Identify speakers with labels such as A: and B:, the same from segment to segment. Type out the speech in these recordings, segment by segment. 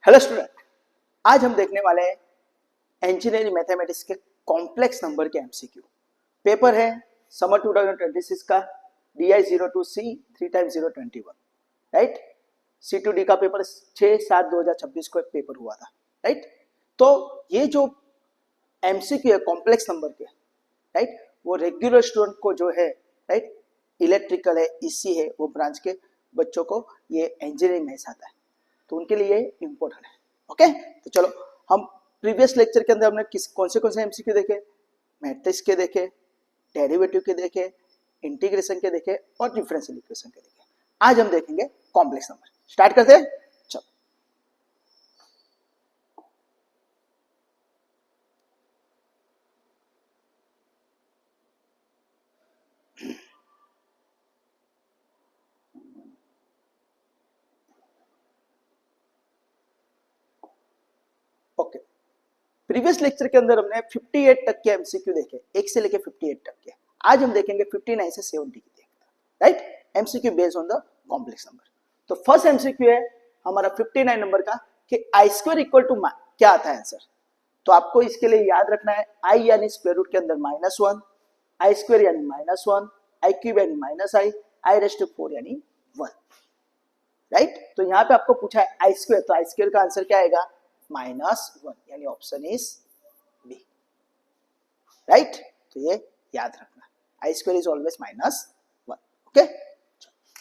A: Hello student, आज हम देखने वाले हैं इंजीनियरिंग मैथमेटिक्स के कॉम्प्लेक्स नंबर के एमसीक्यू। पेपर है समर 2026 का DI 02C 3x021, right. C2D का पेपर 6/7/2026 को एक पेपर हुआ था, राइट। तो ये जो एमसीक्यू है कॉम्प्लेक्स नंबर के, राइट, वो रेगुलर स्टूडेंट को जो है, राइट, इलेक्ट्रिकल है, ईसी है, वो ब्रांच के बच्चों को ये इंजीनियरिंग में आता है, तो उनके लिए इम्पोर्टेंट है। ओके, तो चलो हम प्रीवियस लेक्चर के अंदर हमने कौन से एमसीक्यू देखे, मैट्रिक्स के देखे, डेरिवेटिव के देखे, इंटीग्रेशन के देखे और डिफरेंशियल इक्वेशन के देखे। आज हम देखेंगे कॉम्प्लेक्स नंबर। स्टार्ट करते हैं, चलो। ओके, प्रीवियस लेक्चर के अंदर हमने 58 तक के एमसीक्यू देखे, 1 से लेके 58 तक के। आज हम देखेंगे 59 से 70 के, right, MCQ based on the complex number. तो फर्स्ट एमसीक्यू है हमारा 59 नंबर का कि आई स्क्वायर इक्वल टू क्या आता है आंसर। तो आपको इसके लिए याद रखना है आई यानी स्क्वायर रूट के अंदर -1, आई स्क्वायर यानी -1, आई क्यूब यानी -i, आई रेज़ टू 4 यानी 1, राइट। तो यहाँ पे आपको पूछा है आई स्क्वायर, तो आई स्क्वायर का आंसर क्या आएगा, -1, यानी ऑप्शन इज बी, राइट। तो ये याद रखना, I square is always -1। Okay,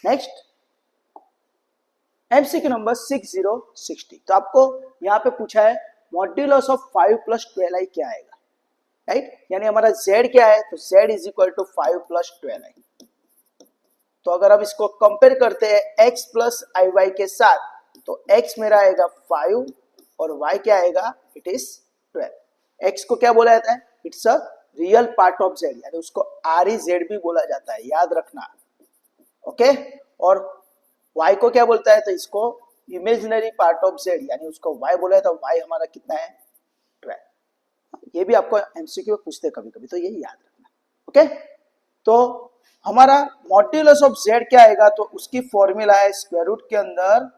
A: next MCQ number 6060। तो आपको यहाँ पे पूछा है मॉड्यूलस ऑफ 5 + 12i क्या आएगा, राइट, यानी हमारा z क्या है, तो z is equal to 5 + 12i। तो अगर हम इसको कंपेयर करते हैं x + iy के साथ, तो x मेरा आएगा 5 और y क्या आएगा, इट इज 12। x को क्या बोला जाता है, it's a real part of z, यानी उसको REZ भी बोला जाता है, याद रखना। ओके, और y को क्या बोलता है, तो इसको इमेजिनरी पार्ट ऑफ z, यानी उसको y बोला है, तो y हमारा कितना है, 12। ये भी आपको एमसीक्यू में पूछते कभी कभी, तो ये याद रखना। ओके, तो हमारा मॉड्यूलस ऑफ z क्या आएगा, तो उसकी फॉर्मूला है स्क्वायर रूट के अंदर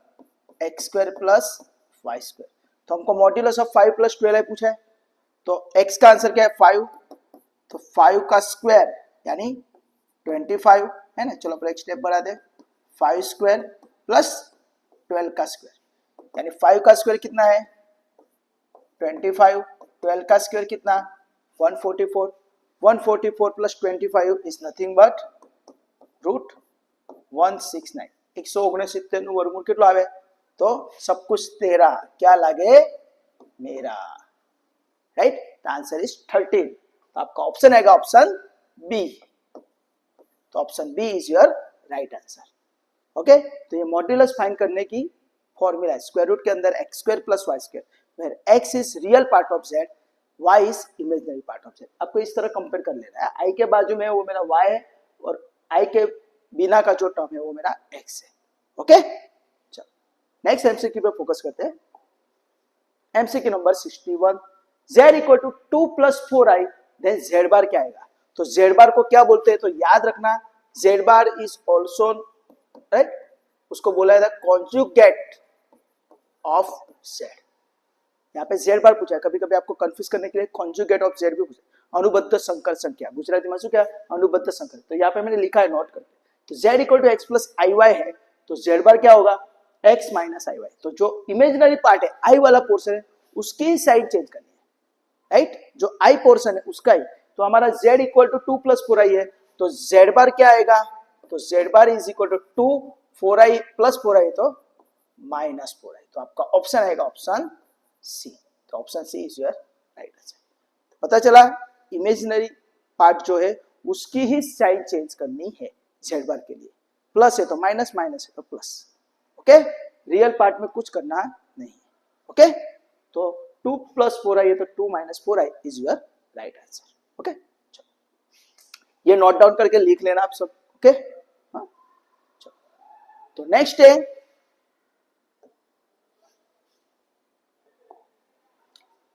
A: x² + y²। तो हमको मॉड्यूलस ऑफ 5 + 12i पूछा है, तो x का आंसर क्या है 5, तो 5 का स्क्वायर यानी 25 है ना। चलो पर एक स्टेप बढ़ा दे, 5² + 12 का स्क्वायर, यानी 5 का स्क्वायर कितना है 25, 12 का स्क्वायर कितना 144, 144 + 25 इज नथिंग बट √169। 169 નું વર્ગમૂળ કેટલું આવે, તો सब कुछ तेरा क्या लागे मेरा, राइट। The answer is 13। तो आपका ऑप्शन आएगा ऑप्शन बी, तो option B is your right answer. Okay, तो ये मॉड्यूलस फाइंड करने की फॉर्मूला है स्क्वायर रूट के अंदर x² + y², where x is real part of z, y is imaginary part of z। आपको इस तरह कंपेयर कर लेना है, i के बाजू में वो मेरा y है और i के बिना का जो टर्म है वो मेरा x है। ओके, चलो नेक्स्ट एमसीक्यू पे फोकस करते हैं। MCQ number 61, z equal to 2 + 4i, then z bar क्या आएगा। तो z बार को क्या बोलते हैं, तो याद रखना z bar is also, right, उसको बोला जाता है कॉन्जुगेट ऑफ z। यहाँ पे z बार पूछा है, कभी कभी आपको कंफ्यूज करने के लिए कॉन्जुगेट ऑफ z भी पूछा। अनुबद्ध संकर संख्या, गुजराती में क्या अनुबद्ध संकर, तो यहाँ पे मैंने लिखा है नोट करके। तो z equal to x + iy है, तो z बार क्या होगा x - iy। तो जो इमेजिनरी पार्ट है i वाला पोर्शन है उसकी साइड चेंज करनी है, राइट, जो i पोर्शन है उसका ही। तो हमारा z इक्वल टू 2 + 4i है, तो z बार क्या आएगा, तो z bar is equal to 2, 4i + 4i तो -4i। तो आपका ऑप्शन आएगा ऑप्शन सी, तो option C is your right answer. पता चला इमेजिनरी पार्ट जो है उसकी ही साइड चेंज करनी है z बार के लिए, प्लस है तो माइनस, माइनस है तो प्लस। ओके, रियल पार्ट में कुछ करना नहीं है। ओके, तो 2 + 4i है तो 2 - 4i is your right answer. Okay, ये नोट डाउन करके लिख लेना आप सब। ओके, हाँ, तो नेक्स्ट है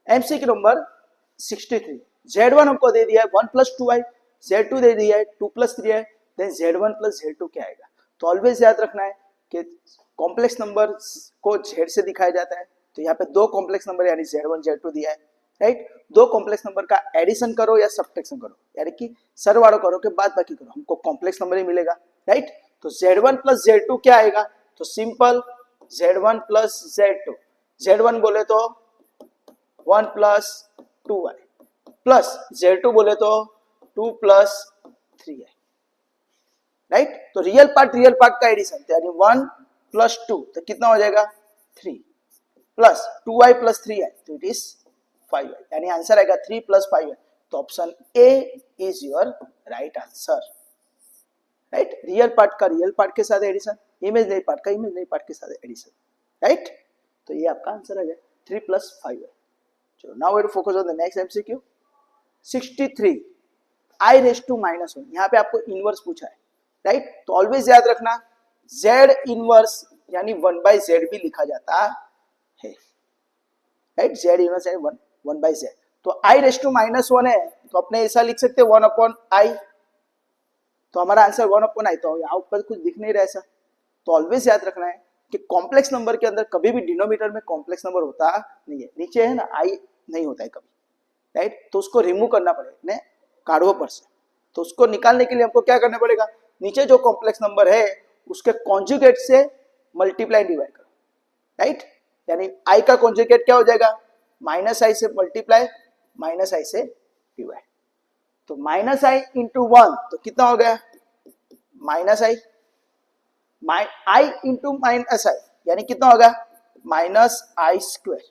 A: एमसीक्यू नंबर 63। z1 हमको दे दिया है 1 + 2i, z2 दे दिया है 2 + 3i, देन z1 + z2 क्या आएगा। तो ऑलवेज याद रखना है कि कॉम्प्लेक्स नंबर को z से दिखाया जाता है, तो यहाँ पे दो कॉम्प्लेक्स नंबर यानी Z1 Z2 दिया है, राइट। दो कॉम्प्लेक्स नंबर का एडिशन करो या सब्ट्रैक्शन करो, यानी कि सरवाड़ो करो के बाद बाकी करो, हमको कॉम्प्लेक्स नंबर ही मिलेगा, राइट। तो Z1 प्लस Z2 क्या आएगा, तो simple Z1 plus Z2, Z1 बोले तो 1 प्लस 2i प्लस Z2 बोले तो 2 प्लस 3i, राइट। तो रियल पार्ट का एडिशन यानी 1 प्लस 2 तो कितना हो जाएगा 3 प्लस 2i प्लस 3i तो इट इज 5i, यानी आंसर आएगा 3 प्लस 5i। तो option A is your right answer, right. Real part का रियल पार्ट के साथ एडिशन, इमेजिनरी पार्ट का इमेजिनरी पार्ट के साथ एडिशन, राइट। तो ये आपका आंसर आ गया 3 प्लस 5i। चलो now we focus on the next MCQ 63 i raise to minus 1। यहाँ पे आपको इनवर्स पूछा है, राइट। तो ऑलवेज याद रखना z इनवर्स यानी 1/z भी लिखा जाता है, राइट। z इनवर्स यानी 1/z। तो i रेज टू माइनस 1 है तो अपने ऐसा लिख सकते हैं 1/i, तो हमारा आंसर 1/i। तो यहाँ ऊपर कुछ दिख नहीं रहा ऐसा, तो ऑलवेज याद रखना है कि कॉम्प्लेक्स नंबर के अंदर कभी भी डिनोमिनेटर में कॉम्प्लेक्स नंबर होता नहीं है, नीचे है ना i नहीं होता है कभी, राइट। तो उसको रिमूव करना पड़ेगा काढ़ो पर से, तो उसको निकालने के लिए हमको क्या करना पड़ेगा, नीचे जो कॉम्प्लेक्स नंबर है उसके कॉन्जुगेट से मल्टीप्लाई डिवाइड करो, राइट। यानी i का कॉन्जुगेट क्या हो जाएगा, माइनस आई से मल्टीप्लाई माइनस आई से डिवाइड। तो माइनस आई इंटू 1 तो कितना हो गया minus I, I into minus I यानी कितना होगा minus I square,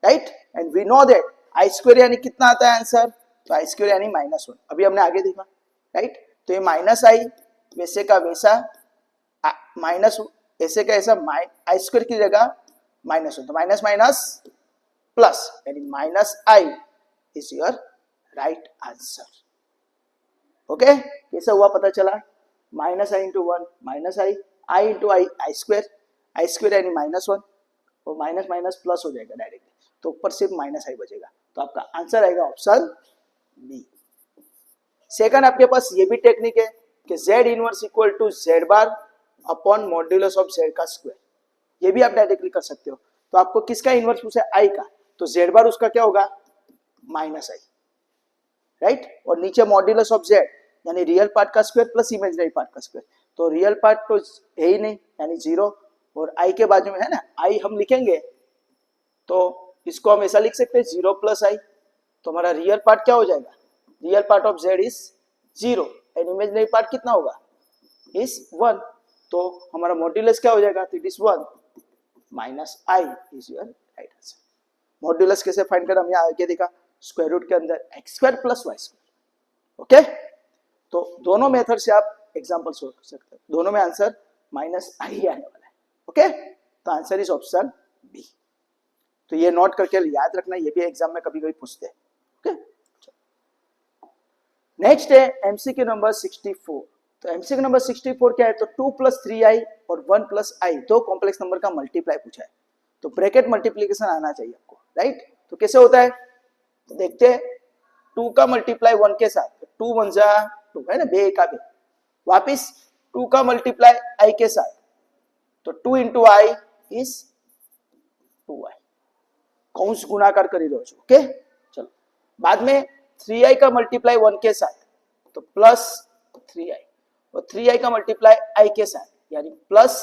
A: right. And we know that I square यानी कितना आता है आंसर, तो आई स्क्वायर यानी -1, अभी हमने आगे देखा, राइट। तो ये माइनस आई वैसे का वैसा, माइनस ऐसे का ऐसा, आई स्क्वायर की जगह -1, तो माइनस माइनस प्लस यानी minus I is your right answer. Okay, कैसे हुआ पता चला, माइनस आई इंटू 1 माइनस आई इंटू आई स्क्वायर यानी -1 और माइनस माइनस प्लस हो जाएगा डायरेक्टली, तो ऊपर सिर्फ माइनस आई बचेगा। तो आपका आंसर आएगा ऑप्शन बी। सेकंड आपके पास ये भी टेक्निक है कि z inverse equal to z bar upon modulus of z का स्क्वायर, ये भी आप डायरेक्टली कर सकते हो। तो आपको किसका इनवर्स पूछा है, i का, तो z बार उसका क्या होगा माइनस आई, राइट। और नीचे मॉड्यूलस ऑफ z यानी रियल पार्ट का स्क्वायर प्लस इमेजिनरी पार्ट का स्क्वायर, तो रियल पार्ट तो है ही नहीं यानी 0, और i के बाजू में है ना i हम लिखेंगे तो इसको हम ऐसा लिख सकते हैं 0 प्लस आई, तो हमारा रियल पार्ट क्या हो जाएगा, real part of z is 0 and imaginary part कितना होगा इज 1, तो हमारा मॉड्यूलस क्या हो जाएगा, तो it is 1 minus I is your right answer. Modulus कैसे फाइंड करना, हम यहाँ आगे देखा, स्क्वायर रूट के अंदर x square plus Y square. Okay, तो दोनों मेथड से आप एग्जांपल सोल्व कर सकते हैं, दोनों में आंसर माइनस आई आने वाला है। ओके, तो आंसर इज ऑप्शन बी। तो ये नोट करके याद रखना, ये भी एग्जाम में कभी कभी पूछते हैं। ओके, नेक्स्ट है एमसीक्यू नंबर 64। तो एमसीक्यू नंबर 64 क्या है, तो 2 प्लस 3i और 1 प्लस आई दो कॉम्प्लेक्स नंबर का मल्टीप्लाई पूछा है, तो ब्रैकेट मल्टीप्लीकेशन आना चाहिए आपको, राइट। तो कैसे होता है, तो देखते हैं 2 का मल्टीप्लाई 1 के साथ, 2 1 जा 2 है ना, बे का बे, वापिस 2 का मल्टीप्लाई i के साथ, तो 2 इंटू आई इज 2i, कौंस गुणाकार कर रहे हो। ओके, चलो बाद में 3i का मल्टीप्लाई 1 के साथ तो प्लस 3i, और 3i का मल्टीप्लाई i के साथ यानी plus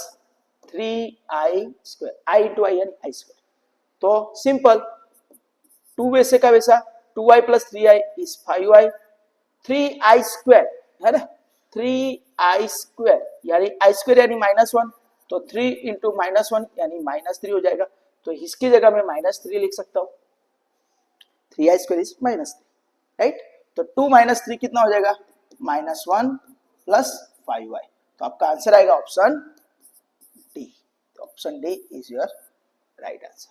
A: 3i square, i into I यानी आई स्क्वायर। तो सिंपल 2 वैसे का वैसा, 2i plus 3i is 5i, 3i square है ना, 3i स्क्वायर यानी i स्क्वायर यानी -1, तो 3 इंटू -1 यानी -3 हो जाएगा, तो इसकी जगह मैं -3 लिख सकता हूँ, 3i स्क्वायर इज -3, राइट। तो 2 - 3 कितना हो जाएगा, -1 प्लस 5i, तो आपका आंसर आएगा ऑप्शन डी। तो option D is your right answer,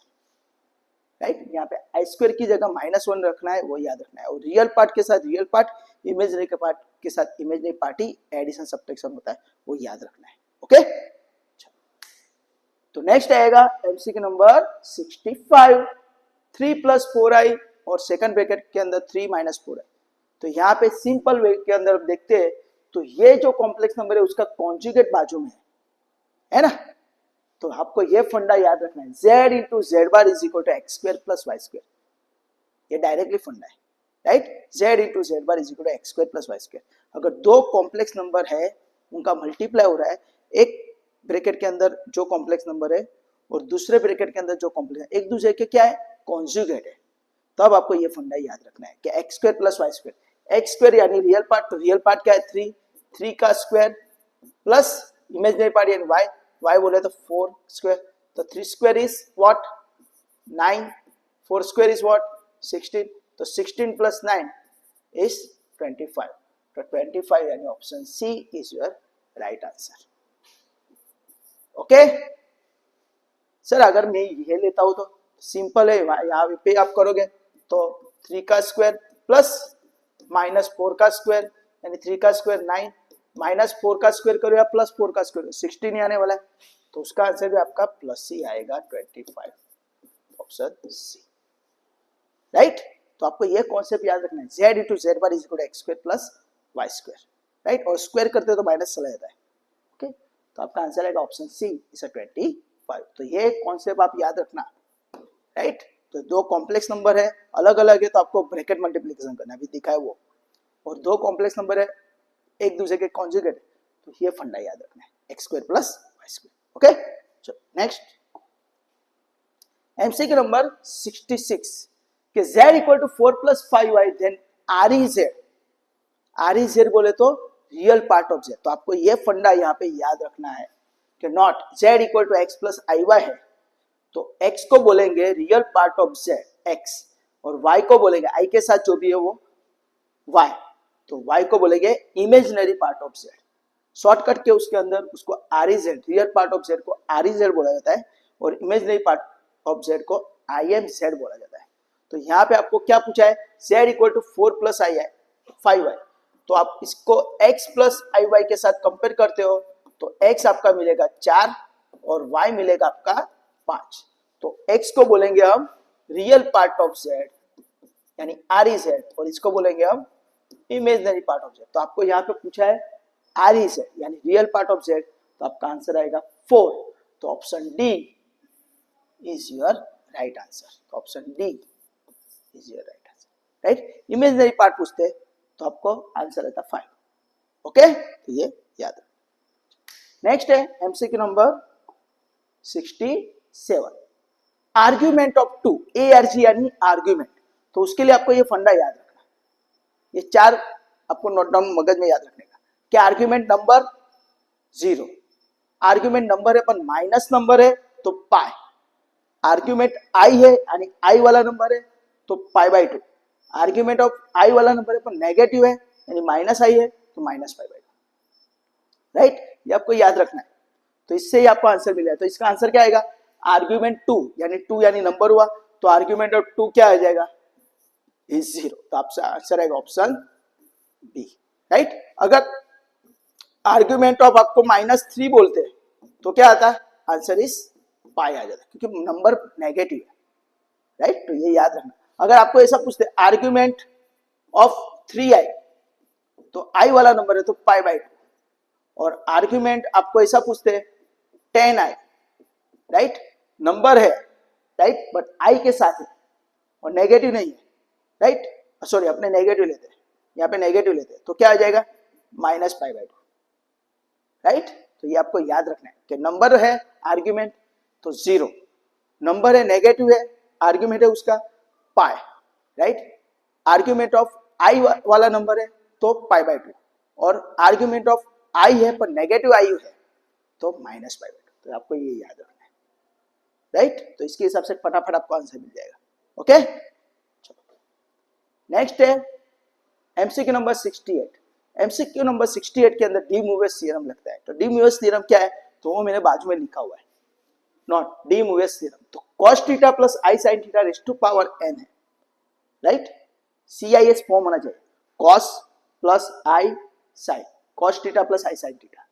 A: right. यहाँ पे आई स्क्वायर की जगह -1 रखना है, वो याद रखना है, और रियल पार्ट के साथ रियल पार्ट, इमेजिनरी के पार्ट के साथ इमेजिनरी पार्ट ही एडिशन सब्ट्रैक्शन होता है, वो याद रखना है। ओके, तो नेक्स्ट आएगा एमसीक्यू नंबर 65, 3 प्लस 4i और सेकंड ब्रैकेट के अंदर 3 माइनस 4i। तो यहाँ पे सिंपल वे के अंदर देखते हैं, तो ये जो कॉम्प्लेक्स नंबर है उसका कॉन्जुगेट बाजू में है ना, तो आपको ये फंडा याद रखना है, z into Z bar is equal to X square plus Y square, ये डायरेक्टली फंडा है, right. z into Z bar is equal to X square plus Y square. अगर दो कॉम्प्लेक्स नंबर है उनका मल्टीप्लाई हो रहा है, एक ब्रैकेट के अंदर जो कॉम्प्लेक्स नंबर है और दूसरे ब्रैकेट के अंदर जो कॉम्प्लेक्स है, एक दूसरे के क्या है, कॉन्जुगेट है, तब आपको ये फंडा याद रखना है कि X square plus Y square, X square यानी रियल पार्ट, तो रियल पार्ट क्या है 3, 3 का स्क्वायर प्लस इमेजिनरी पार्ट यानी y, y बोले तो 4 स्क्वायर, तो 3 square is what 9, 4 square is what 16, तो 16 प्लस 9 इज 25, तो 25 यानी option C is your right answer. Okay sir, अगर मैं ये लेता हूं तो सिंपल है, यहाँ पे आप करोगे तो 3 का स्क्वायर प्लस माइनस 4 का स्क्वायर यानी 3 का स्क्वायर 9, माइनस 4 का स्क्वायर करो या प्लस 4 का स्क्वायर 16 ही आने वाला है, तो उसका आंसर भी आपका प्लस ही आएगा 25, ऑप्शन सी, राइट। तो आपको ये कॉन्सेप्ट याद रखना है, z into Z bar is equal to X square plus Y square, right, और स्क्वायर करते तो माइनस चला जाता है। ओके, तो आपका आंसर आएगा ऑप्शन सी इज 25। तो ये कॉन्सेप्ट आप याद रखना, राइट। तो दो कॉम्प्लेक्स नंबर है, अलग अलग है, तो आपको ब्रैकेट मल्टीप्लिकेशन करना, अभी दिखा है वो, और दो कॉम्प्लेक्स नंबर है एक दूसरे के कॉन्जुगेट, तो ये फंडा याद रखना है, X square plus Y square. Okay, चलो नेक्स्ट एमसीक्यू नंबर 66 कि z equal to 4 plus 5y then R E Z, R E Z बोले तो रियल पार्ट ऑफ z, तो आपको ये फंडा यहाँ पे याद रखना है कि note z equal to X plus I Y है, तो x को बोलेंगे real part of z x, और y को बोलेंगे i के साथ जो भी है वो y, तो y को बोलेंगे imaginary part of z, shortcut के उसके अंदर उसको are E Z, real part of z को आर ई जेड बोला जाता है और इमेजिनरी पार्ट ऑफ z को आई एम जेड बोला जाता है। तो यहाँ पे आपको क्या पूछा है, z equal to 4 plus I 5y, तो आप इसको x प्लस आई वाई के साथ कंपेयर करते हो तो x आपका मिलेगा 4 और y मिलेगा आपका 5, तो x को बोलेंगे हम रियल पार्ट ऑफ z यानी आर ई जेड, और इसको बोलेंगे हम इमेजिनरी पार्ट ऑफ z। तो आपको यहाँ पे पूछा है आर ई जेड यानी रियल पार्ट ऑफ z, तो आपका आंसर आएगा 4, तो option D is your right answer, तो option D is your right answer, right. Imaginary part पूछते हैं तो आपको आंसर आता 5। ओके, तो ये याद रखो। नेक्स्ट है MCQ number 67, argument of 2, ARG यानी आर्ग्यूमेंट, तो उसके लिए आपको ये फंडा याद रखना, ये 4 आपको नोट डाउन मगज में याद रखने का कि आर्ग्यूमेंट नंबर 0, आर्ग्यूमेंट नंबर है पर माइनस नंबर है तो पाई, आर्ग्यूमेंट आई है यानी आई वाला नंबर है तो पाई बाई 2, आर्ग्यूमेंट ऑफ आई वाला नंबर है पर नेगेटिव है यानी माइनस आई है तो माइनस पाई बाई 2, राइट, ये आपको याद रखना है। तो इससे ही आपको आंसर मिलेगा, तो इसका आंसर क्या आएगा, आर्ग्यूमेंट 2 यानी नंबर हुआ, तो आर्ग्यूमेंट ऑफ 2 क्या आ जाएगा इज 0, तो आपका आंसर आएगा ऑप्शन बी, राइट। अगर आर्ग्यूमेंट ऑफ आपको -3 बोलते हैं तो क्या आता है, आंसर इज पाई आ जाता है क्योंकि नंबर नेगेटिव है, राइट, तो ये याद रखना। अगर आपको ऐसा पूछते आर्ग्यूमेंट ऑफ 3i, तो i वाला नंबर है तो पाई बाई 2, और आर्ग्यूमेंट आपको ऐसा पूछते 10i, राइट, नंबर है, राइट, बट i के साथ है और नेगेटिव नहीं है, राइट, सॉरी अपने नेगेटिव लेते हैं, यहाँ पे नेगेटिव लेते हैं तो क्या आ जाएगा माइनस पाई बाई 2, राइट। तो ये आपको याद रखना है कि नंबर है आर्ग्यूमेंट तो 0, नंबर है नेगेटिव है, आर्ग्यूमेंट है उसका पाई, राइट, आर्ग्यूमेंट ऑफ आई वाला नंबर है तो पाई बाई 2, और आर्ग्यूमेंट ऑफ आई है पर नेगेटिव आई है तो माइनस पाई बाई 2, तो आपको ये याद रखना है, राइट। तो इसके हिसाब से फटाफट आपको आंसर मिल जाएगा। ओके, नेक्स्ट है एमसीक्यू नंबर 68, एमसीक्यू नंबर 68 के अंदर डी मूवियस थ्योरम लगता है, तो डी मूवियस थ्योरम क्या है, तो वो मेरे बाजू में लिखा हुआ है, नॉट डी मूवियस थ्योरम, तो cos theta plus I sine theta raise to power n है, राइट, CIS फॉर्म होना चाहिए, cos plus I sine, cos theta plus I sine theta,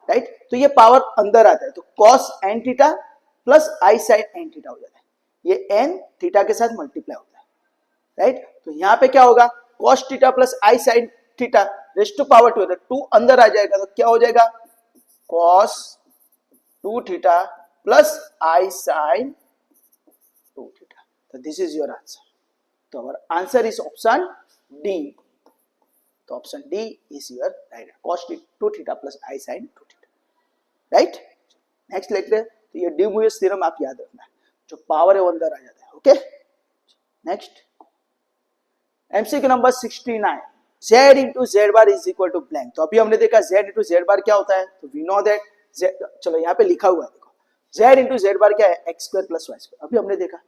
A: right, तो ये पावर अंदर आता है तो cos n theta plus I sine n theta हो जाता है, ये n थीटा के साथ मल्टीप्लाई होता है, राइट। तो यहाँ पे क्या होगा, cos theta plus I sine theta raise to power 2 अंदर आ जाएगा तो क्या हो जाएगा cos 2 theta plus I sin 2 theta. So this is your answer. So our answer is option D. तो option D is your right, cos 2 theta plus I sin 2 theta, right. Next लेते हैं, तो ये डी म्यूरियस थ्योरम आप याद रखना है, जो पावर है वो अंदर आ जाता है. Okay, next MCQ number 69, z into Z bar is equal to blank. तो अभी हमने देखा z इंटू जेड बार क्या होता है, तो वी नो दैट z, चलो यहाँ पे लिखा हुआ है देखो, z इंटू जेड बार क्या है, X square plus Y square. अभी हमने देखा,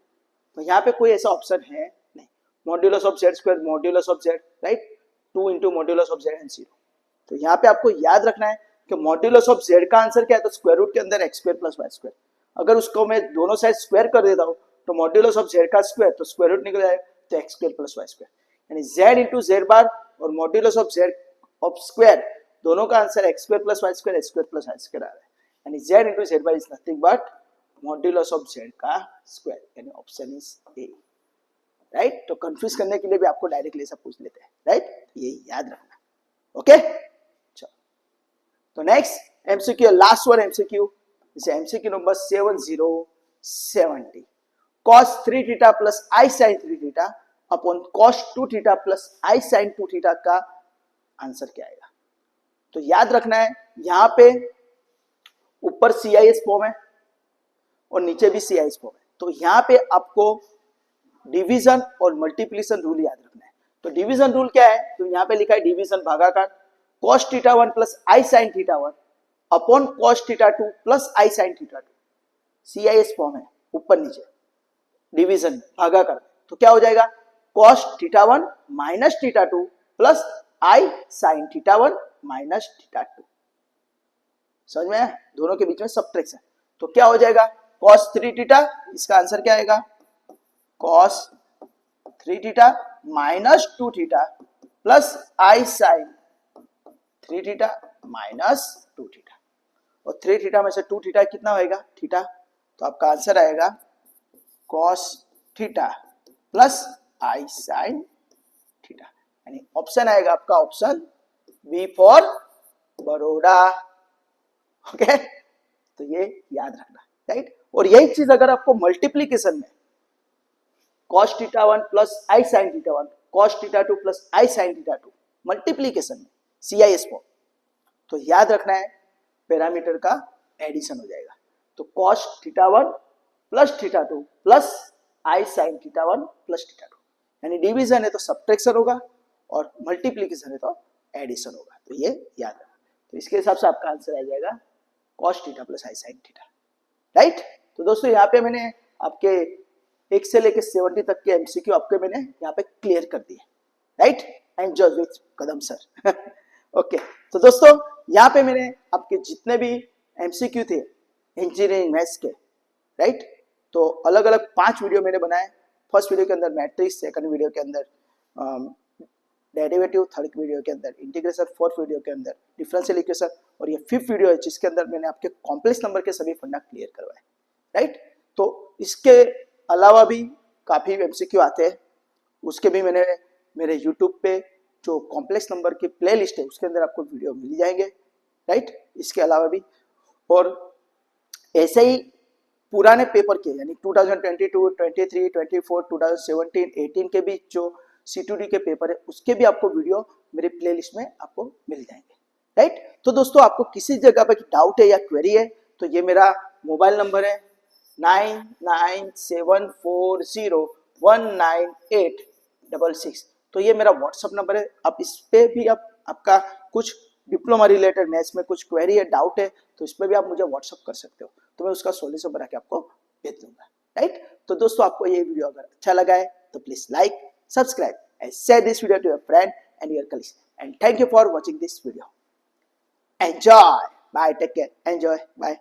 A: तो यहाँ पे कोई ऐसा ऑप्शन है नहीं, modulus of Z square modulus of Z, right, 2 into modulus of Z and 0. तो यहाँ पे आपको याद रखना है कि मॉड्यूलस ऑफ जेड का आंसर क्या है, तो स्क्वायर रूट के अंदर X square plus Y square. अगर उसको मैं दोनों साइड स्क्वायर कर देता हूँ तो मॉड्यूलस ऑफ जेड का स्क्वायर, तो स्क्वायर रूट निकल जाएगा, तो X square plus Y square. यानी जेड इंटू जेड बार और modulus of Z of square दोनों का answer X square plus Y square, X square plus Y square आ रहा है. यानी Z into Z bar is nothing but modulus of Z का square, यानी option is A, right. तो confuse करने के लिए भी आपको डायरेक्टली ऐसा पूछ लेते हैं, राइट. ये याद रखना. ओके, चलो तो next MCQ, last one MCQ, जैसे MCQ number 7070, cos 3 theta plus I sin 3 theta upon cos 2 theta plus I sin 2 theta का आंसर क्या आएगा. तो याद रखना है, यहां पे ऊपर CIS फॉर्म है और नीचे भी CIS फॉर्म है. तो यहां पे आपको डिवीजन और मल्टीप्लिकेशन रूल याद रखना है. तो डिवीजन रूल क्या है, तो यहाँ पे लिखा है डिवीजन भागाकार, cos theta 1 plus I sin theta 1 upon cos theta 2 plus I sin theta 2. CIS form है, ऊपर नीचे डिवीजन भागाकार, तो क्या हो जाएगा, cos theta 1 minus theta 2 plus I sin theta 1 minus theta 2. समझ में आया, दोनों के बीच में सब्ट्रैक्शन. तो क्या हो जाएगा, cos 3 थीटा, इसका आंसर क्या आएगा, cos 3 theta minus 2 theta plus I sin 3 theta minus 2 theta. और 3 थीटा में से 2 थीटा कितना होएगा, थीटा. तो आपका आंसर आएगा cos theta plus I sin theta. यानी ऑप्शन आएगा आपका option B for Baroda. Okay, तो ये याद रखना, राइट. और यही चीज अगर आपको मल्टीप्लीकेशन में cos theta 1 plus I sin theta 1, cos theta 2 plus I sin theta 2 multiplication में CIS फॉर्म, तो याद रखना है पैरामीटर का एडिशन हो जाएगा. तो cos theta 1 plus theta 2 plus I sin theta 1 plus theta 2, यानी डिवीजन है तो सब्ट्रैक्शन होगा और मल्टीप्लीकेशन है तो एडिशन होगा. तो ये याद रखना. तो इसके हिसाब से आपका आंसर आ जाएगा cos theta plus I sin theta, right. तो दोस्तों यहाँ पे मैंने आपके 1 से लेके 70 तक के एमसीक्यू आपके मैंने यहाँ पे क्लियर कर दिए, right. Enjoy with Kadam sir. Okay, तो दोस्तों यहाँ पे मैंने आपके जितने भी एमसीक्यू थे इंजीनियरिंग मैथ्स के, राइट, तो अलग अलग 5 वीडियो मैंने बनाए. फर्स्ट वीडियो के अंदर मैट्रिक्स, सेकंड वीडियो के अंदर डेरिवेटिव, थर्ड वीडियो के अंदर इंटीग्रेशन, फोर्थ वीडियो के अंदर डिफरेंशियल इक्वेशन, और ये फिफ्थ वीडियो है जिसके अंदर मैंने आपके कॉम्प्लेक्स नंबर के सभी फंडा क्लियर करवाए, राइट. तो इसके अलावा भी काफ़ी एमसीक्यू आते हैं, उसके भी मैंने मेरे यूट्यूब पे जो कॉम्प्लेक्स नंबर की प्ले लिस्ट है उसके अंदर आपको वीडियो मिल जाएंगे, राइट. इसके अलावा भी और ऐसे ही पुराने पेपर के यानी 2022, 23, 24, 2017, 18 के भी जो C2D के पेपर है उसके भी आपको वीडियो मेरे प्ले लिस्ट में आपको मिल जाएंगे, राइट. तो दोस्तों आपको किसी जगह पर डाउट है या क्वेरी है तो ये मेरा मोबाइल नंबर है 9974019866. तो ये मेरा व्हाट्सअप नंबर है. आप इस पे भी आपका कुछ डिप्लोमा रिलेटेड मैथ्स में कुछ क्वेरी है, डाउट है, तो इस पे भी आप मुझे व्हाट्सअप कर सकते हो, तो मैं उसका सॉल्यूशन बना के आपको भेज दूंगा, राइट. तो दोस्तों आपको ये वीडियो अगर अच्छा लगा है तो please like, subscribe and share this video to your friend and your colleagues. And thank you for watching this video. Enjoy, bye, take care, enjoy, bye.